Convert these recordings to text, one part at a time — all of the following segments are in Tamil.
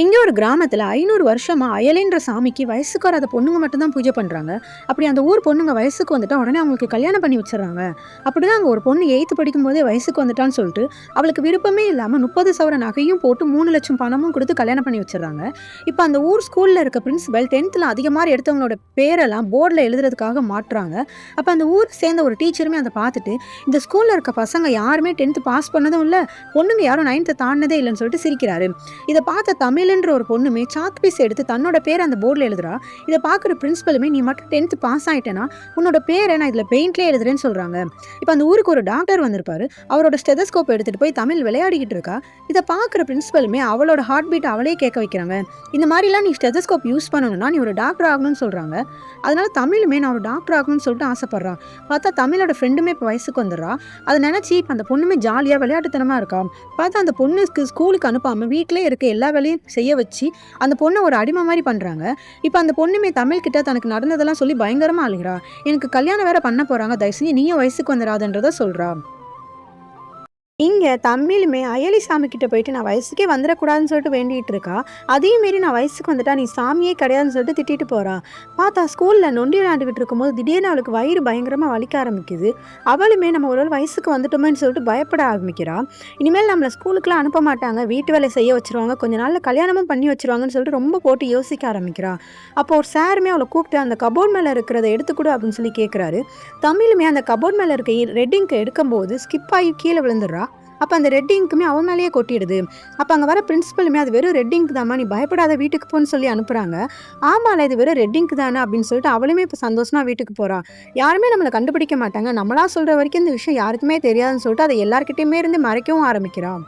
இங்கே ஒரு கிராமத்தில் 500 வருஷமா அயலின்ற சாமிக்கு வயசுக்கு வராத பொண்ணுங்க மட்டும்தான் பூஜை பண்ணுறாங்க. அப்படி அந்த ஊர் பொண்ணுங்க வயசுக்கு வந்துட்டா உடனே அவங்களுக்கு கல்யாணம் பண்ணி வச்சிடறாங்க. அப்படிதான் அங்கே ஒரு பொண்ணு 8th படிக்கும்போதே வயசுக்கு வந்துட்டான்னு சொல்லிட்டு அவளுக்கு விருப்பமே இல்லாமல் 30 சவர நகையும் போட்டு 3 லட்சம் பணமும் கொடுத்து கல்யாணம் பண்ணி வச்சிடறாங்க. இப்போ அந்த ஊர் ஸ்கூலில் இருக்க பிரின்சிபல் 10th அதிகமாக எடுத்தவங்களோட பேரெல்லாம் போர்டில் எழுதுறதுக்காக மாட்டுறாங்க. அப்போ அந்த ஊர் சேர்ந்த ஒரு டீச்சருமே அதை பார்த்துட்டு இந்த ஸ்கூலில் இருக்க பசங்க யாருமே 10th பாஸ் பண்ணதும் இல்லை, பொண்ணுங்க யாரும் 9th தாண்டினதே இல்லைன்னு சொல்லிட்டு சிரிக்கிறாரு. இதை பார்த்த தமிழ்ன்ற ஒரு பொண்ணுமே சாக் பீஸ் எடுத்து தன்னோட பேர் அந்த போர்டில் எழுதுறா. இதை பார்க்குற பிரின்சிபலுமே நீ மட்டும் 10th பாஸ் ஆகிட்டேன்னா உன்னோட பேரை நான் இதில் பெயிண்ட்லேயே எழுதுறேன்னு சொல்கிறாங்க. இப்போ அந்த ஊருக்கு ஒரு டாக்டர் வந்திருப்பாரு. அவரோட ஸ்டெதஸ்கோப் எடுத்துகிட்டு போய் தமிழ் விளையாடிக்கிட்டு இருக்கா. இதை பார்க்குற பிரின்சிபலுமே அவளோட ஹார்ட் பீட் அவளே கேட்க வைக்கிறாங்க. இந்த மாதிரிலாம் நீ ஸ்டெதஸ்கோப் யூஸ் பண்ணணும்னா நீ ஒரு டாக்டர் ஆகணும்னு சொல்கிறாங்க. அதனால தமிழுமே நான் ஒரு டாக்டர் ஆகணும்னு சொல்லிட்டு ஆசைப்பட்றான். பார்த்தா தமிழோட ஃப்ரெண்டுமே இப்போ வயசுக்கு வந்துடுறா. அதை நினச்சி இப்போ அந்த பொண்ணுமே ஜாலியாக விளையாட்டுத்தனமாக இருக்கா. பார்த்தா அந்த பொண்ணுக்கு ஸ்கூலுக்கு அனுப்பாமல் வீட்டிலே இருக்க எல்லா வேலையும் செய்ய வச்சு அந்த பொண்ணை ஒரு அடிமை மாதிரி பண்ணுறாங்க. இப்போ அந்த பொண்ணுமே தமிழ்கிட்ட தனக்கு நடந்ததெல்லாம் சொல்லி பயங்கரமாக அழுகிறா. எனக்கு கல்யாணம் வேற பண்ண போகிறாங்க, தயவு செஞ்சு நீயும் வயசுக்கு வந்துடாதுன்றதை சொல்கிறா. இங்கே தமிழுமே அயலி சாமி கிட்ட போயிட்டு நான் வயசுக்கே வந்துடக்கூடாதுன்னு சொல்லிட்டு வேண்டிகிட்டு இருக்கா. அதையும் மீறி நான் வயசுக்கு வந்துட்டா நீ சாமியே கிடையாதுன்னு சொல்லிட்டு திட்டிட்டு போகிறா. பார்த்தா ஸ்கூலில் நொண்டி விளையாண்டுக்கிட்டு இருக்கும்போது திடீர்னு அவளுக்கு வயிறு பயங்கரமாக வலிக்க ஆரம்பிக்குது. அவளுமே நம்ம ஒரு வயசுக்கு வந்துட்டோமேன்னு சொல்லிட்டு பயப்பட ஆரம்பிக்கிறா. இனிமேல் நம்மளை ஸ்கூலுக்குலாம் அனுப்ப மாட்டாங்க, வீட்டு வேலை செய்ய வச்சுருவாங்க, கொஞ்ச நாளில் கல்யாணமும் பண்ணி வச்சுருவாங்கன்னு சொல்லிட்டு ரொம்ப போட்டு யோசிக்க ஆரம்பிக்கிறா. அப்போ ஒரு சாருமே அவளை கூப்பிட்டு அந்த கபோர்ட் மேலே இருக்கிறத எடுத்துக்கூட அப்படின்னு சொல்லி கேட்குறாரு. தமிழுமே அந்த கபோர்ட் மேலே இருக்க ரெட் இங்க் எடுக்கும்போது ஸ்கிப் ஆகி கீழே விழுந்துடுறா. அப்போ அந்த ரெட் இங்க்குமே அவன் மேலேயே கொட்டிடுது. அப்போ அங்கே வர பிரின்சிபலுமே அது வெறும் ரெட் இங்க் தாம்மா, நீ பயப்படாத வீட்டுக்கு போன்னு சொல்லி அனுப்புகிறாங்க. ஆமாம், இது வெறும் ரெட் இங்க் தானே அப்படின்னு சொல்லிட்டு அவளுமே இப்போ சந்தோஷமாக வீட்டுக்கு போகிறான். யாருமே நம்மளை கண்டுபிடிக்க மாட்டாங்க, நம்மளா சொல்கிற வரைக்கும் இந்த விஷயம் யாருக்குமே தெரியாதுன்னு சொல்லிட்டு அதை எல்லாருக்கிட்டையுமே இருந்து மறைக்கவும் ஆரம்பிக்கிறான்.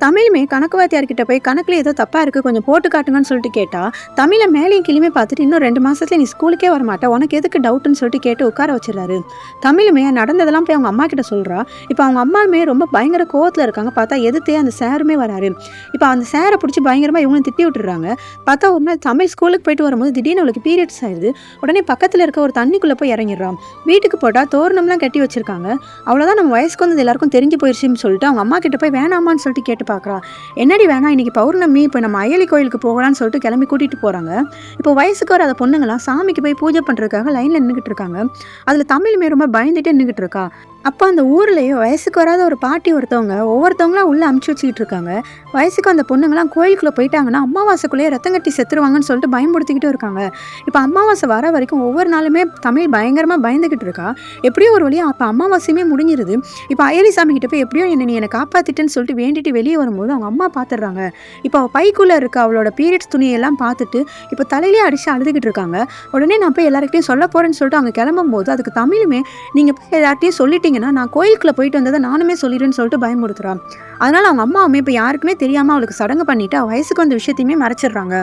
தமிழுமே கணக்கு வாத்தியார்கிட்ட போய் கணக்கில் ஏதோ தப்பாக இருக்குது, கொஞ்சம் போட்டு காட்டுங்கன்னு சொல்லிட்டு கேட்டால் தமிழை மேலேயும் கிளியுமே பார்த்துட்டு இன்னும் 2 மாதத்துல நீ ஸ்கூலுக்கே வரமாட்டா, உனக்கு எதுக்கு டவுட்டுன்னு சொல்லிட்டு கேட்டு உட்கார வச்சிடறாரு. தமிழுமே நடந்ததெல்லாம் போய் அவங்க அம்மா கிட்ட சொல்கிறா. இப்போ அவங்க அம்மாவுமே ரொம்ப பயங்கர கோவத்தில் இருக்காங்க. பார்த்தா எதிர்த்தே அந்த சாருமே வராரு. இப்போ அந்த சாரை பிடிச்சி பயங்கரமாக இவங்களும் திட்டி விட்டுறாங்க. பார்த்தா ஒரு நாள் தமிழ் ஸ்கூலுக்கு போயிட்டு வரும்போது திடீர்னு அவளுக்கு பீரியட்ஸ் ஆயிடுது. உடனே பக்கத்தில் இருக்க ஒரு தண்ணிக்குள்ளே போய் இறங்கிடுறான். வீட்டுக்கு போட்டால் தோரணம்லாம் கட்டி வச்சிருக்காங்க. அவ்வளோதான், நம்ம வயசுக்கு வந்து எல்லாருக்கும் தெரிஞ்சு போயிடுச்சுன்னு சொல்லிட்டு அவங்க அம்மா கிட்ட போய் வேணாமான்னு சொல்லிட்டு கேட்டு பார்க்குறா. என்னடி வேணா, இன்னைக்கு பௌர்ணமி, இப்போ நம்ம அயலி கோயிலுக்கு போகலான்னு சொல்லிட்டு கிளம்பி கூட்டிகிட்டு போகிறாங்க. இப்போ வயசுக்கு வராத பொண்ணுங்களாம் சாமிக்கு போய் பூஜை பண்ணுறதுக்காக லைனில் நின்றுக்கிட்டு இருக்காங்க. அதில் தமிழுமே ரொம்ப பயந்துட்டே நின்றுக்கிட்டு இருக்கா. அப்போ அந்த ஊர்லேயே வயசுக்கு வராத ஒரு பாட்டி ஒவ்வொருத்தவங்களாம் உள்ளே அமுச்சு வச்சுக்கிட்டு இருக்காங்க. வயசுக்கு அந்த பொண்ணுங்களாம் கோயிலுக்குள்ளே போயிட்டாங்கன்னா அமாவாசைக்குள்ளேயே ரத்தம் கட்டி செத்துருவாங்கன்னு சொல்லிட்டு பயன்படுத்திக்கிட்டு இருக்காங்க. இப்போ அமாவாசை வர வரைக்கும் ஒவ்வொரு நாளுமே தமிழ் பயங்கரமாக பயந்துக்கிட்டு இருக்கா. எப்படியோ ஒரு வழியாக அப்போ அமாவாசையுமே முடிஞ்சிருது. இப்போ அயலி சாமி கிட்ட போய் எப்படியோ நீ என்னை காப்பாற்றிட்டேன்னு சொல்லிட்டு வேண்டிட்டு வெளியே வரும்போது அவங்க அம்மா பார்த்துடுறாங்க. இப்போ அவள் பைக்குள்ளே இருக்க அவளோட பீரியட்ஸ் துணியெல்லாம் பார்த்துட்டு இப்போ தலையிலே அடித்து அழுதுகிட்டு இருக்காங்க. உடனே நான் போய் எல்லாருக்கிட்டையும் சொல்ல போகிறேன்னு சொல்லிட்டு அவங்க கிளம்பும் போது அதுக்கு தமிழுமே நீங்கள் போய் எல்லார்ட்டையும் சொல்லிட்டீங்க, நான் கோயிலுக்குள்ள போயிட்டு வந்ததை நானுமே சொல்லிடுறேன்னு சொல்லிட்டு பயமுறுத்துறான். அதனால அவங்க அம்மாவுமே இப்போ யாருக்குமே தெரியாமல் அவளுக்கு சடங்கு பண்ணிட்டு வயசுக்கு வந்த விஷயத்தையுமே மறைச்சிடுறாங்க.